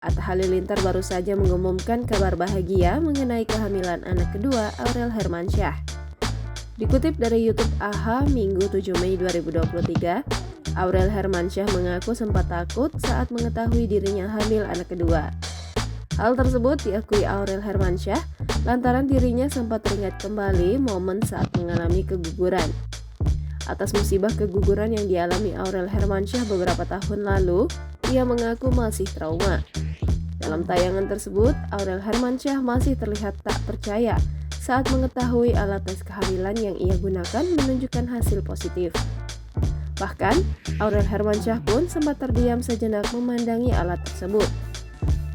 Atta Halilintar baru saja mengumumkan kabar bahagia mengenai kehamilan anak kedua Aurel Hermansyah. Dikutip dari YouTube AHA Minggu 7 Mei 2023, Aurel Hermansyah mengaku sempat takut saat mengetahui dirinya hamil anak kedua. Hal tersebut diakui Aurel Hermansyah lantaran dirinya sempat teringat kembali momen saat mengalami keguguran. Atas musibah keguguran yang dialami Aurel Hermansyah beberapa tahun lalu, ia mengaku masih trauma. Dalam tayangan tersebut, Aurel Hermansyah masih terlihat tak percaya saat mengetahui alat tes kehamilan yang ia gunakan menunjukkan hasil positif. Bahkan, Aurel Hermansyah pun sempat terdiam sejenak memandangi alat tersebut.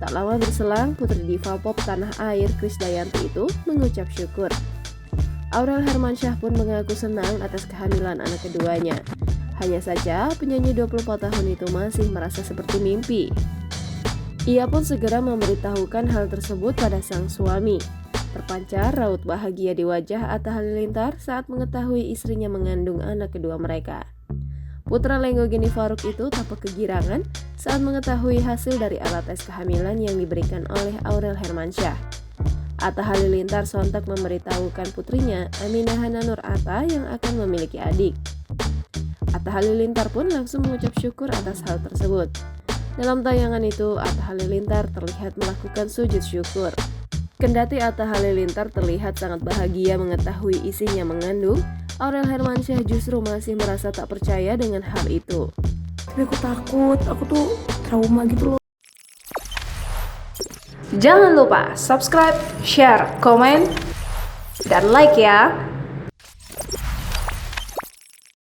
Tak lama berselang, putri diva pop tanah air Krisdayanti itu mengucap syukur. Aurel Hermansyah pun mengaku senang atas kehamilan anak keduanya. Hanya saja, penyanyi 24 tahun itu masih merasa seperti mimpi. Ia pun segera memberitahukan hal tersebut pada sang suami. Terpancar raut bahagia di wajah Atta Halilintar saat mengetahui istrinya mengandung anak kedua mereka. Putra Lenggo Geni Faruk itu tampak kegirangan saat mengetahui hasil dari alat tes kehamilan yang diberikan oleh Aurel Hermansyah. Atta Halilintar sontak memberitahukan putrinya Aminah Hana Nur Atta yang akan memiliki adik. Atta Halilintar pun langsung mengucap syukur atas hal tersebut. Dalam tayangan itu, Atta Halilintar terlihat melakukan sujud syukur. Kendati Atta Halilintar terlihat sangat bahagia mengetahui isinya mengandung, Aurel Hermansyah justru masih merasa tak percaya dengan hal itu. Tapi aku takut, aku tuh trauma gitu loh. Jangan lupa subscribe, share, komen, dan like ya.